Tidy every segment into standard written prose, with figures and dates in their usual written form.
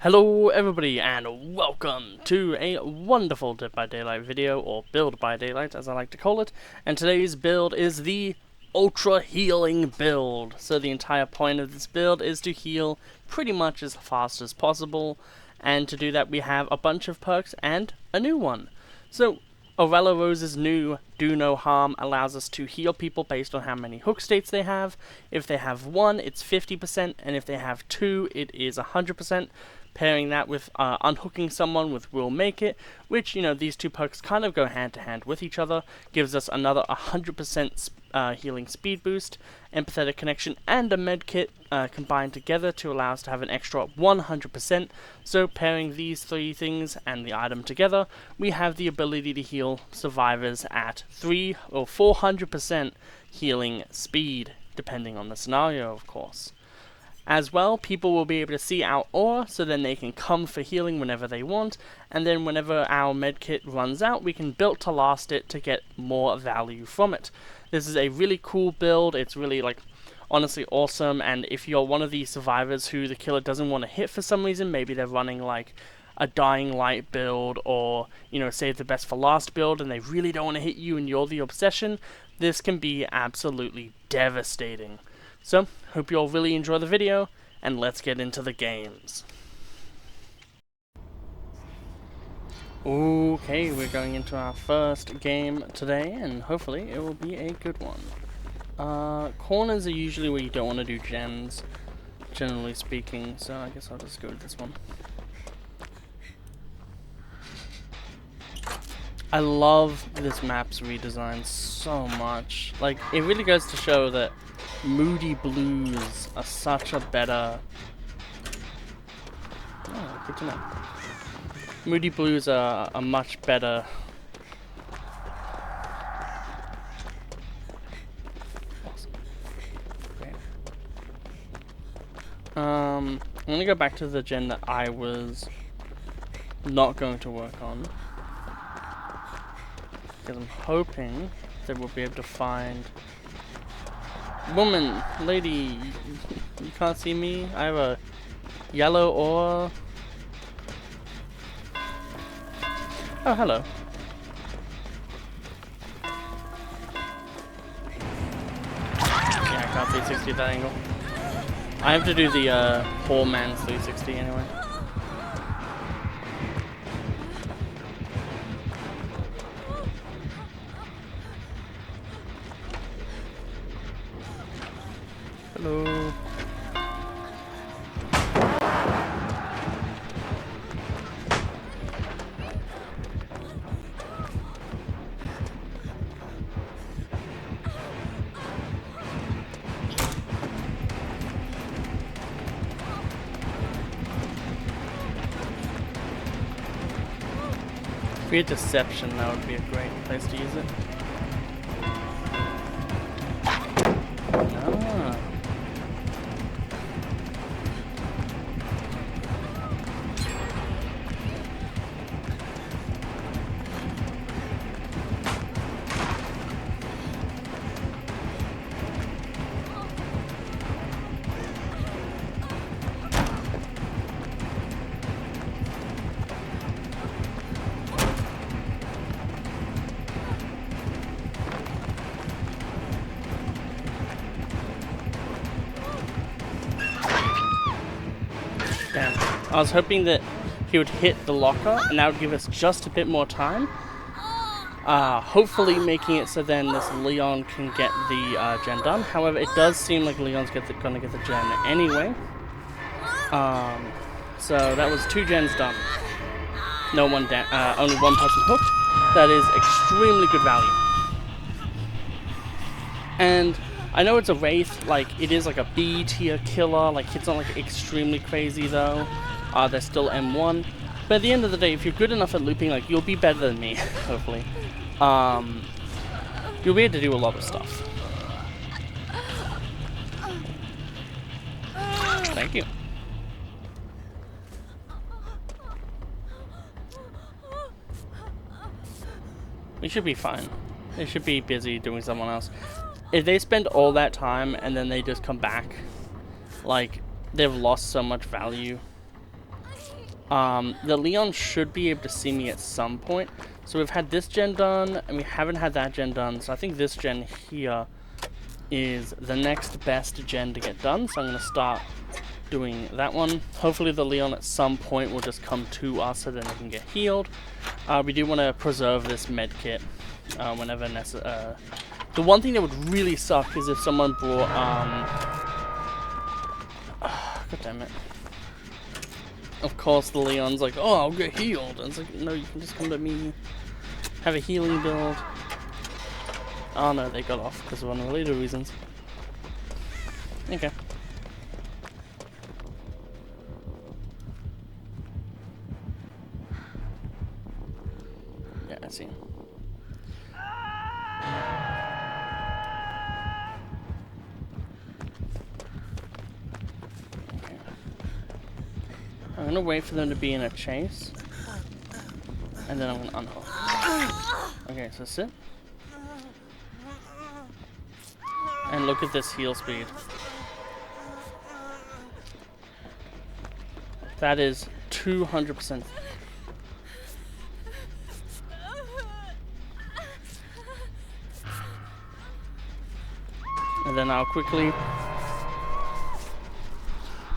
Hello everybody and welcome to a wonderful Dead by Daylight video, or Build by Daylight as I like to call it. And today's build is the Ultra Healing build. So the entire point of this build is to heal pretty much as fast as possible. And to do that we have a bunch of perks and a new one. So Aurella Rose's new Do No Harm allows us to heal people based on how many hook states they have. If they have 1, it's 50%, and if they have 2, it is 100%. Pairing that with unhooking someone with Will Make It, which, you know, these two perks kind of go hand to hand with each other, gives us another 100% healing speed boost, empathetic connection, and a med kit combined together to allow us to have an extra 100%. So pairing these three things and the item together, we have the ability to heal survivors at 3 or 400% healing speed, depending on the scenario, of course. As well, people will be able to see our aura, so then they can come for healing whenever they want, and then whenever our medkit runs out, we can build to last it to get more value from it. This is a really cool build. It's really, like, honestly awesome, and if you're one of these survivors who the killer doesn't want to hit for some reason, maybe they're running, like, a Dying Light build, or, you know, save the best for last build, and they really don't want to hit you and you're the obsession, this can be absolutely devastating. So, hope you all really enjoy the video, and let's get into the games. Okay, we're going into our first game today, and hopefully it will be a good one. Corners are usually where you don't want to do gens, generally speaking, so I guess I'll just go with this one. I love this map's redesign so much. Like, it really goes to show that Moody Blues are such a better... Oh, good to know. Moody Blues are a much better... Awesome. Okay. I'm gonna go back to the gen that I was not going to work on, because I'm hoping that we'll be able to find... Woman, lady, you can't see me. I have a yellow aura. Oh, hello. Yeah, I can't 360 at that angle. I have to do the poor man's 360 anyway. Hello. If we had Deception, that would be a great place to use it. Ah. Damn. I was hoping that he would hit the locker, and that would give us just a bit more time. Hopefully making it so then this Leon can get the gen done. However, it does seem like Leon's gonna get the gen anyway. So that was 2 gens done. No one only one person hooked. That is extremely good value. And I know it's a Wraith, like, it is like a B tier killer, like, it's not like extremely crazy though. They're still M1. But at the end of the day, if you're good enough at looping, like, you'll be better than me, hopefully. You'll be able to do a lot of stuff. Thank you. We should be fine. They should be busy doing someone else. If they spend all that time and then they just come back, like, they've lost so much value. The Leon should be able to see me at some point. So we've had this gen done, and we haven't had that gen done. So I think this gen here is the next best gen to get done. So I'm going to start doing that one. Hopefully the Leon at some point will just come to us so then they can get healed. We do want to preserve this med kit whenever necessary. The one thing that would really suck is if someone brought God damn it. Of course the Leon's like, oh, I'll get healed. And it's like, no, you can just come to me. Have a healing build. Oh no, they got off because of unrelated reasons. Okay. Yeah, I see. Okay. I'm gonna wait for them to be in a chase. And then I'm gonna unhook. Okay, so sit. And look at this heal speed. That is 200%. And then I'll quickly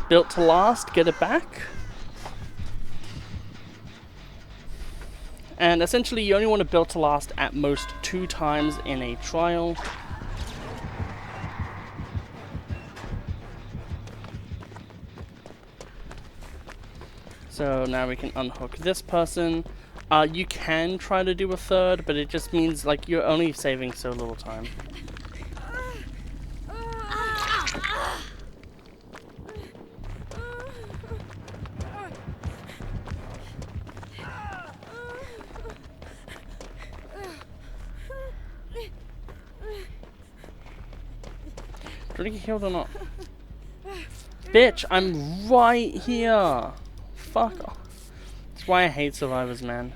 built to last, get it back. And essentially you only want to build to last at most 2 times in a trial. So now we can unhook this person. You can try to do a third, but it just means like you're only saving so little time. Did I get healed or not? Bitch, I'm right here. Fuck off. That's why I hate survivors, man.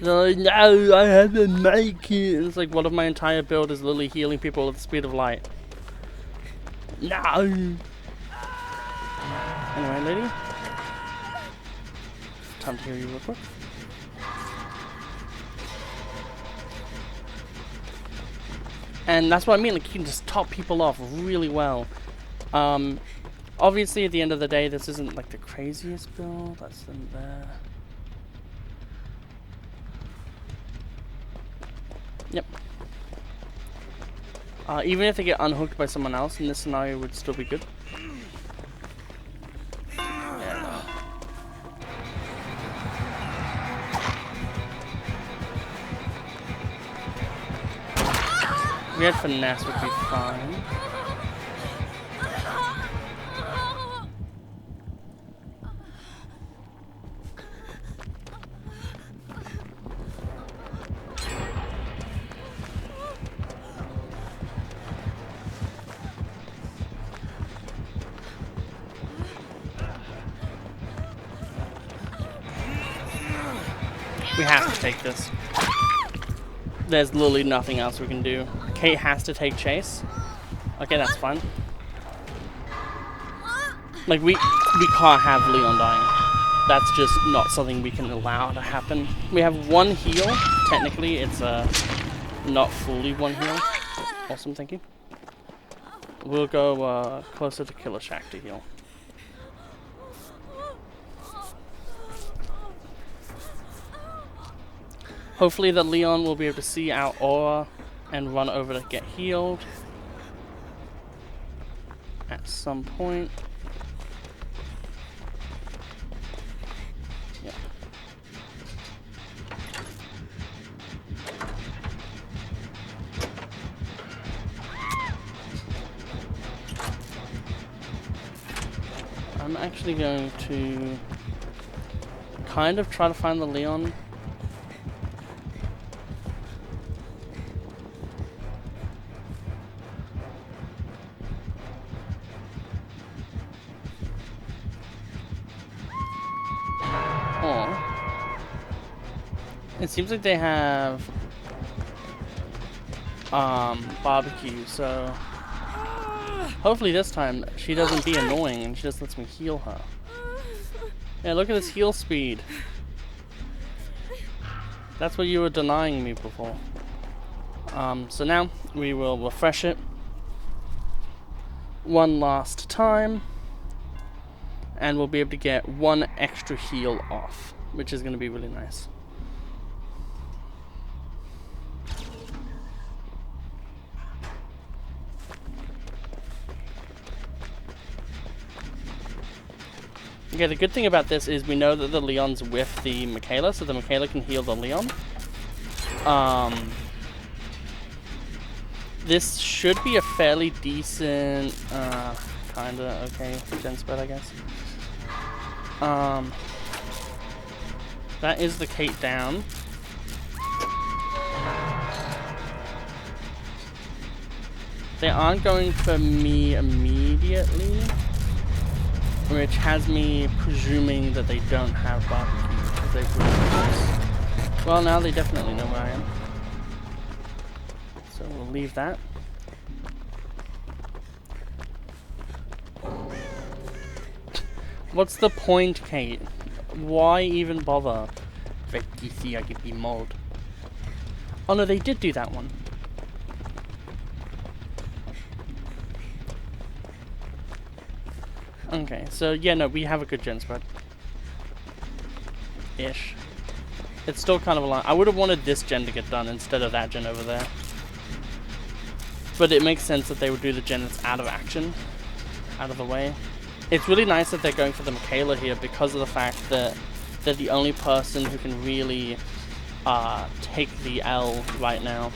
They're like, no, I have to make it. It's like one of my entire build is literally healing people at the speed of light. No. Anyway, lady. Time to heal you real quick. And that's what I mean, like you can just top people off really well. Obviously at the end of the day this isn't like the craziest build, that's them there. Yep. Even if they get unhooked by someone else in this scenario would still be good. Yeah. We had finesse would be fine. We have to take this. There's literally nothing else we can do. Kate has to take chase. Okay, that's fine. Like, we can't have Leon dying. That's just not something we can allow to happen. We have 1 heal. Technically, it's not fully 1 heal. Awesome, thank you. We'll go closer to Killer Shack to heal. Hopefully the Leon will be able to see our aura and run over to get healed at some point. Yeah. I'm actually going to kind of try to find the Leon. It seems like they have barbecue, so hopefully this time she doesn't be annoying and she just lets me heal her. Yeah, look at this heal speed. That's what you were denying me before. So now we will refresh it one last time, and we'll be able to get one extra heal off, which is going to be really nice. Okay, the good thing about this is we know that the Leon's with the Mikaela, so the Mikaela can heal the Leon. This should be a fairly decent, kinda okay gen spread, I guess. That is the Kate down. They aren't going for me immediately, which has me presuming that they don't have barbecue, because they've really. Well, now they definitely know where I am. So we'll leave that. What's the point, Kate? Why even bother? I could be mold. Oh no, they did do that one. Okay, so yeah, no, we have a good gen spread. Ish. It's still kind of a lot. I would have wanted this gen to get done instead of that gen over there. But it makes sense that they would do the gen that's out of action, out of the way. It's really nice that they're going for the Mikaela here because of the fact that they're the only person who can really take the L right now.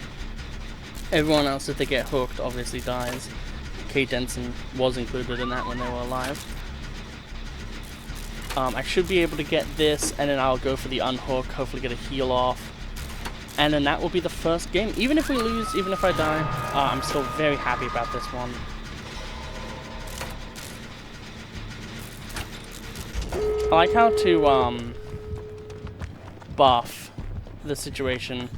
Everyone else, if they get hooked, obviously dies. Kate Denson was included in that when they were alive. I should be able to get this, and then I'll go for the unhook, hopefully get a heal off. And then that will be the first game. Even if we lose, even if I die, I'm still very happy about this one. I like how to buff the situation.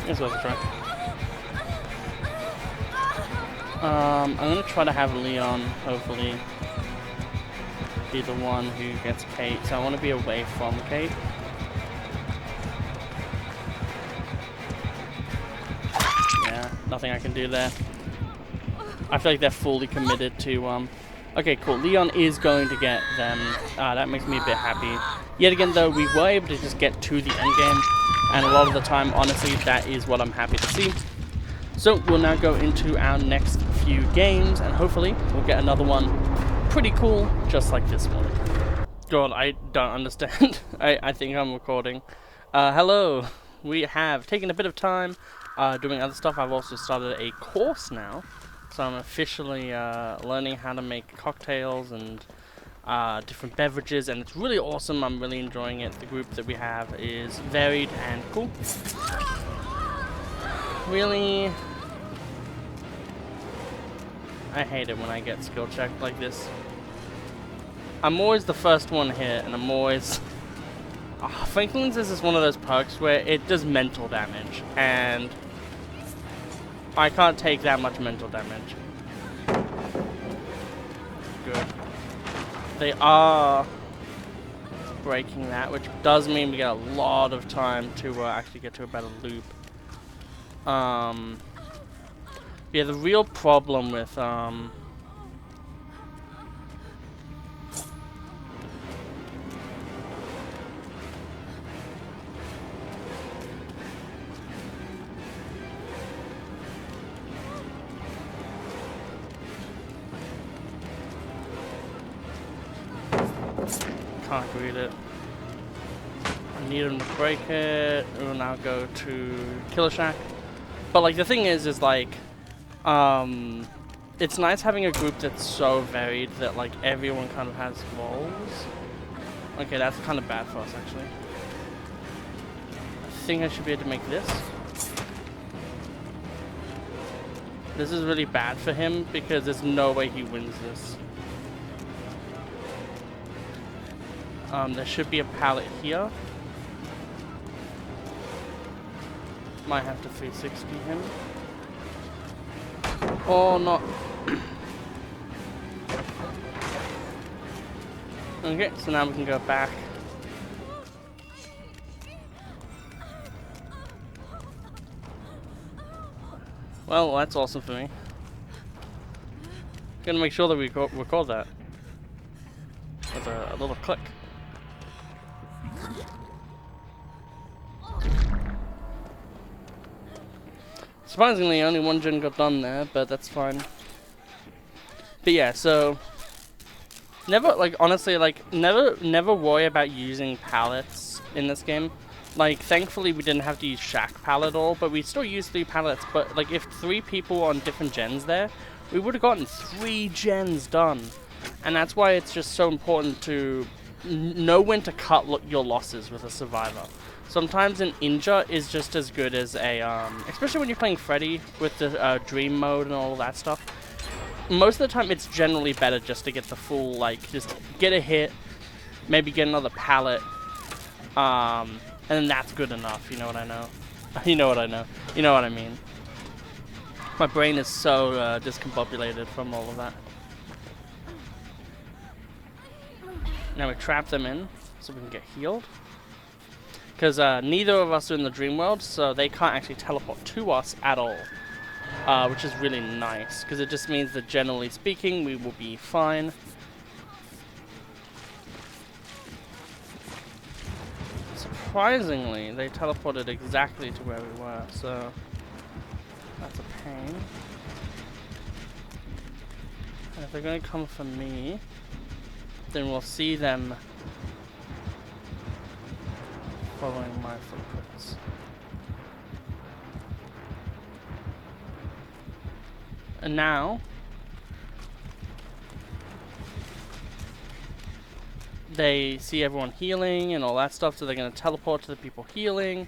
It's worth a try. I'm gonna try to have Leon, hopefully, be the one who gets Kate. So I want to be away from Kate. Yeah, nothing I can do there. I feel like they're fully committed to, Okay, cool. Leon is going to get them. That makes me a bit happy. Yet again, though, we were able to just get to the end game. And a lot of the time, honestly, that is what I'm happy to see. So we'll now go into our next few games, and hopefully we'll get another one pretty cool, just like this one. God, I don't understand. I think I'm recording. Hello. We have taken a bit of time doing other stuff. I've also started a course now, so I'm officially learning how to make cocktails and different beverages, and it's really awesome. I'm really enjoying it. The group that we have is varied and cool. Really, I hate it when I get skill checked like this. I'm always the first one here, and I'm always... Franklin's is one of those perks where it does mental damage, and I can't take that much mental damage. Good. They are breaking that, which does mean we get a lot of time to actually get to a better loop. Yeah, the real problem with can't read it. I need him to break it. We'll now go to Killer Shack. But like the thing is like, it's nice having a group that's so varied that like everyone kind of has roles. Okay, that's kind of bad for us actually. I think I should be able to make this. This is really bad for him because there's no way he wins this. There should be a pallet here. Might have to 360 him. Or not. Okay, so now we can go back. Well, that's awesome for me. Gonna make sure that we record that. With a little click. Surprisingly, only one gen got done there, but that's fine. But yeah, so never, like, honestly, like, never worry about using pallets in this game. Like, thankfully we didn't have to use Shack pallet at all, but we still used 3 pallets. But like, if 3 people on different gens there, we would have gotten 3 gens done. And that's why it's just so important to know when to cut your losses with a survivor. Sometimes an injure is just as good as a, especially when you're playing Freddy with the dream mode and all that stuff. Most of the time it's generally better just to get the full, like, just get a hit, maybe get another pallet, and then that's good enough, you know what I know? You know what I know. You know what I mean. My brain is so discombobulated from all of that. Now we trap them in so we can get healed. Because neither of us are in the dream world, so they can't actually teleport to us at all. Which is really nice, because it just means that generally speaking, we will be fine. Surprisingly, they teleported exactly to where we were, so that's a pain. And if they're going to come for me, then we'll see them following my footprints. And now they see everyone healing and all that stuff, so they're going to teleport to the people healing.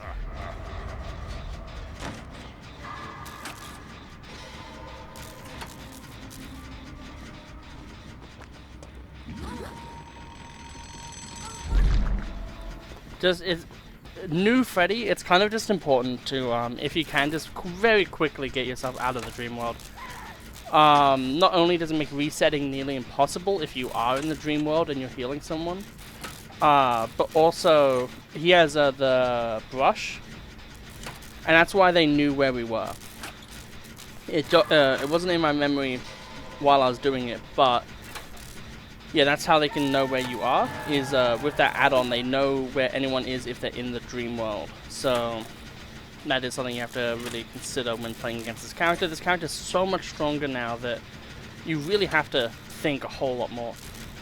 Just it's new Freddy. It's kind of just important to, if you can, just very quickly get yourself out of the dream world. Not only does it make resetting nearly impossible if you are in the dream world and you're healing someone, but also he has the brush, and that's why they knew where we were. It wasn't in my memory while I was doing it, but yeah, that's how they can know where you are, is with that add-on they know where anyone is if they're in the dream world. So that is something you have to really consider when playing against this character. This character is so much stronger now that you really have to think a whole lot more.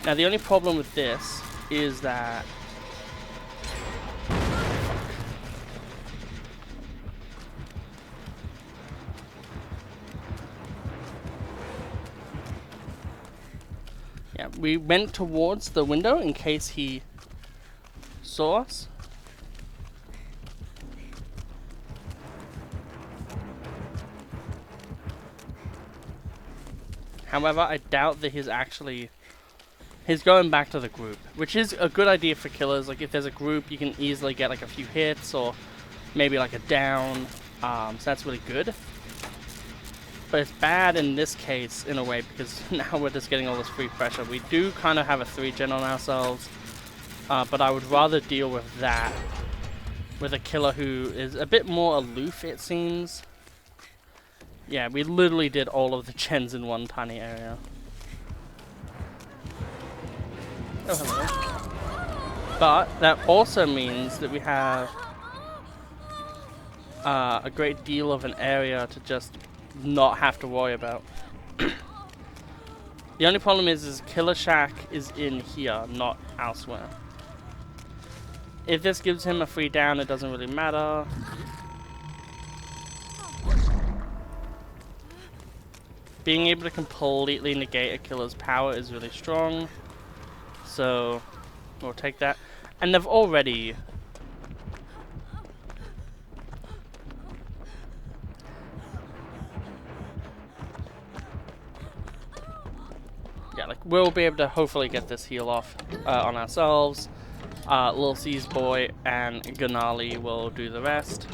Now the only problem with this is that yeah, we went towards the window in case he saw us. However, I doubt that he's going back to the group, which is a good idea for killers. Like, if there's a group, you can easily get like a few hits or maybe like a down, so that's really good. But it's bad in this case in a way, because now we're just getting all this free pressure. We do kind of have a 3-gen on ourselves, but I would rather deal with that with a killer who is a bit more aloof, it seems. Yeah, we literally did all of the gens in one tiny area. Oh, hello. But that also means that we have a great deal of an area to just not have to worry about. The only problem is Killer Shack is in here, not elsewhere. If this gives him a free down, it doesn't really matter. Being able to completely negate a killer's power is really strong, so we'll take that. And they've already like, we'll be able to hopefully get this heal off on ourselves. Lil C's boy and Ganali will do the rest.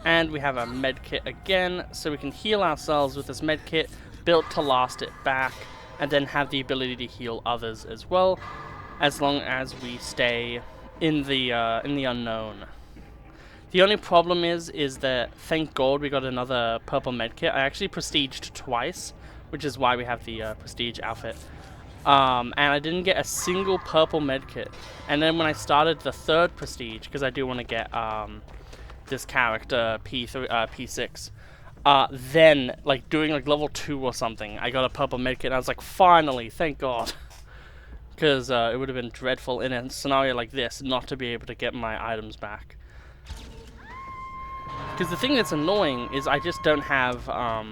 And we have our med kit again, so we can heal ourselves with this med kit, built to last it back, and then have the ability to heal others as well, as long as we stay in the unknown. The only problem is that thank God we got another purple med kit. I actually prestiged twice, which is why we have the prestige outfit. And I didn't get a single purple med kit. And then when I started the third prestige, because I do want to get this character P6, then like doing like level 2 or something, I got a purple med kit and I was like, finally, thank God. Because it would have been dreadful in a scenario like this not to be able to get my items back. Because the thing that's annoying is I just don't have I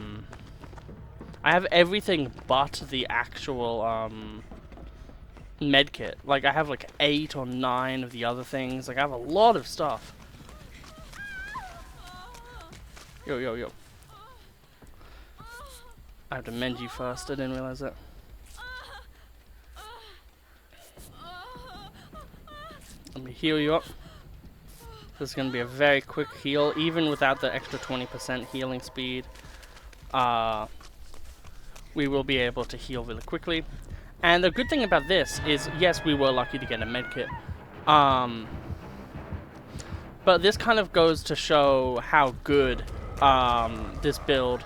have everything but the actual med kit. Like I have like 8 or 9 of the other things. Like I have a lot of stuff. Yo, yo, yo. I have to mend you first, I didn't realize that. Let me heal you up. This is going to be a very quick heal, even without the extra 20% healing speed. We will be able to heal really quickly. And the good thing about this is, yes, we were lucky to get a medkit. But this kind of goes to show how good this build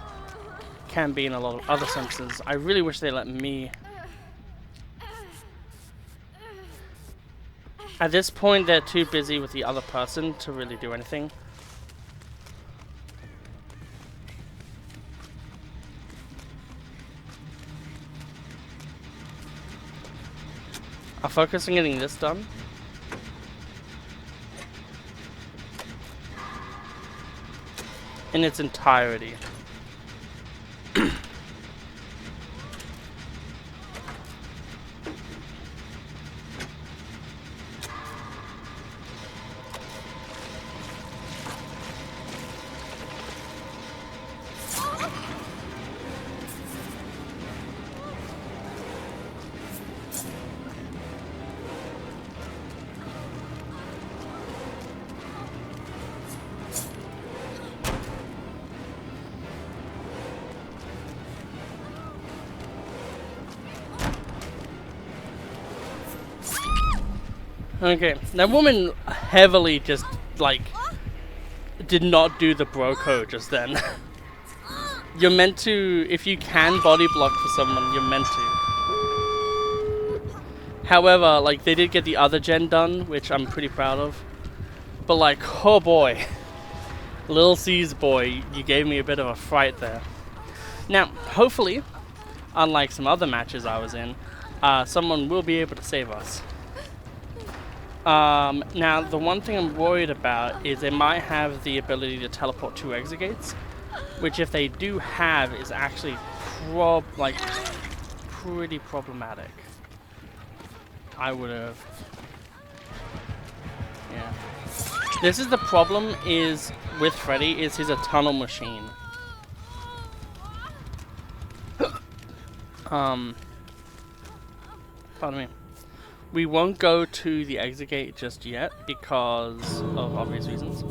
can be in a lot of other senses. I really wish they let me... At this point, they're too busy with the other person to really do anything. I'll focus on getting this done. In its entirety. Okay, that woman heavily just, like, did not do the bro code just then. You're meant to, if you can body block for someone, you're meant to. However, like, they did get the other gen done, which I'm pretty proud of. But, like, oh boy. Lil C's boy, you gave me a bit of a fright there. Now, hopefully, unlike some other matches I was in, someone will be able to save us. Now, the one thing I'm worried about is they might have the ability to teleport 2 exit gates, which if they do have is actually pretty problematic. I would have... Yeah. This is the problem is with Freddy, is he's a tunnel machine. Pardon me. We won't go to the exit gate just yet because of obvious reasons.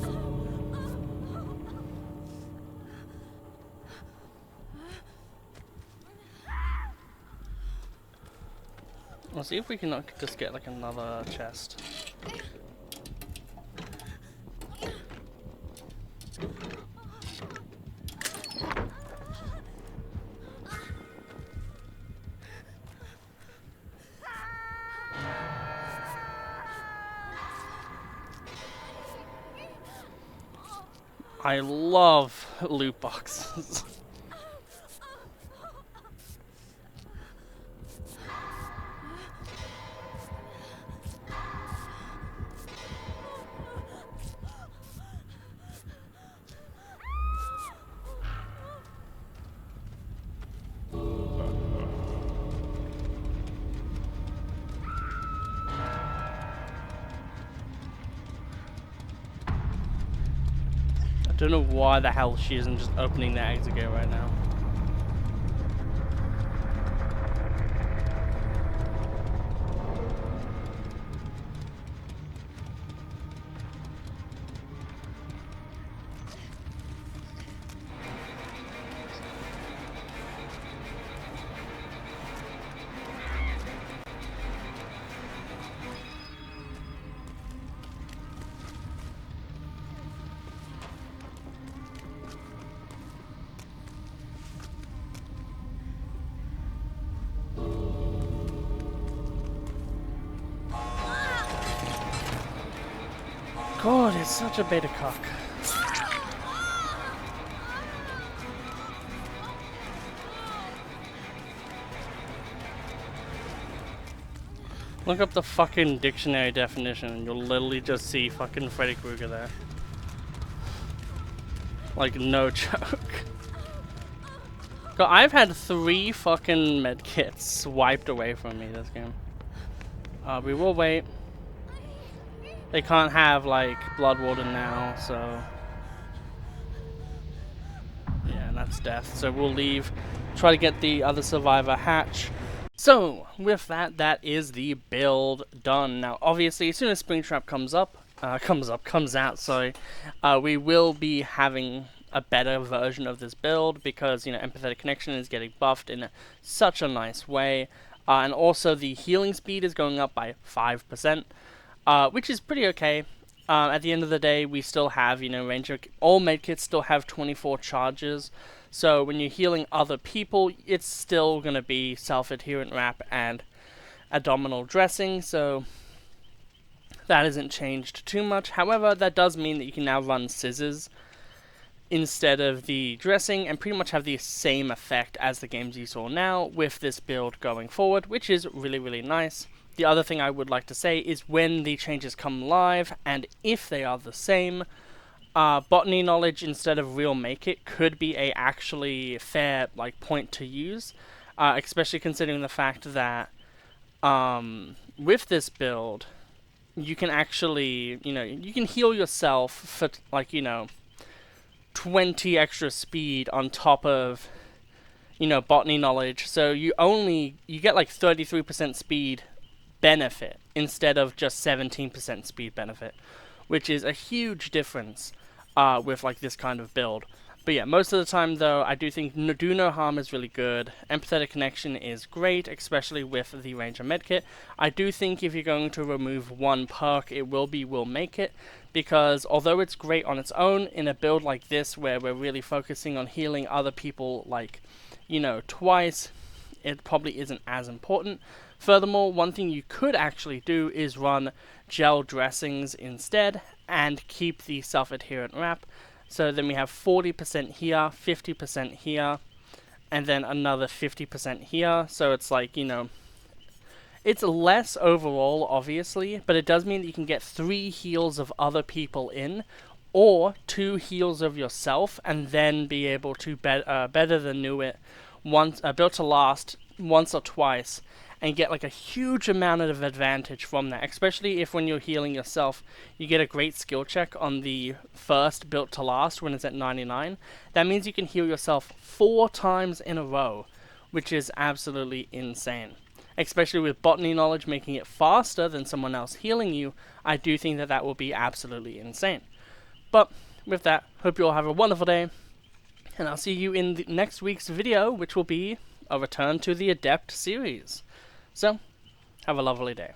We'll see if we can just get like another chest. I love loot boxes. I don't know why the hell she isn't just opening the exit gate right now. God, it's such a beta cock. Look up the fucking dictionary definition and you'll literally just see fucking Freddy Krueger there. Like, no joke. God, I've had 3 fucking medkits wiped away from me this game. We will wait. They can't have, like, Blood Warden now, so... yeah, and that's death. So we'll leave, try to get the other survivor hatch. So, with that, that is the build done. Now, obviously, as soon as Springtrap comes out, sorry, we will be having a better version of this build because, you know, Empathetic Connection is getting buffed in such a nice way. And also, the healing speed is going up by 5%, which is pretty okay. At the end of the day, we still have, you know, all medkits still have 24 charges. So when you're healing other people, it's still going to be self-adherent wrap and abdominal dressing, so that hasn't changed too much. However, that does mean that you can now run scissors instead of the dressing and pretty much have the same effect as the games you saw now with this build going forward, which is really, really nice. The other thing I would like to say is when the changes come live, and if they are the same, botany knowledge instead of real make it could be a actually fair point to use, especially considering the fact that with this build you can actually, you know, you can heal yourself for 20 extra speed on top of, you know, botany knowledge. So you get like 33% speed benefit instead of just 17% speed benefit, which is a huge difference with like this kind of build. But yeah, most of the time though, I do think Do No Harm is really good. Empathetic Connection is great, especially with the Ranger Medkit. I do think if you're going to remove one perk, it will be Will Make It, because although it's great on its own, in a build like this where we're really focusing on healing other people, like, you know, twice, it probably isn't as important. Furthermore, one thing you could actually do is run gel dressings instead and keep the self-adherent wrap. So then we have 40% here, 50% here, and then another 50% here. So it's like, you know, it's less overall, obviously, but it does mean that you can get 3 heals of other people in, or 2 heals of yourself, and then be able to better than New It once, Built to Last once or twice, and get like a huge amount of advantage from that, especially if when you're healing yourself, you get a great skill check on the first Built to Last when it's at 99. That means you can heal yourself 4 times in a row, which is absolutely insane. Especially with botany knowledge making it faster than someone else healing you, I do think that that will be absolutely insane. But with that, hope you all have a wonderful day, and I'll see you in the next week's video, which will be a return to the Adept series. So, have a lovely day.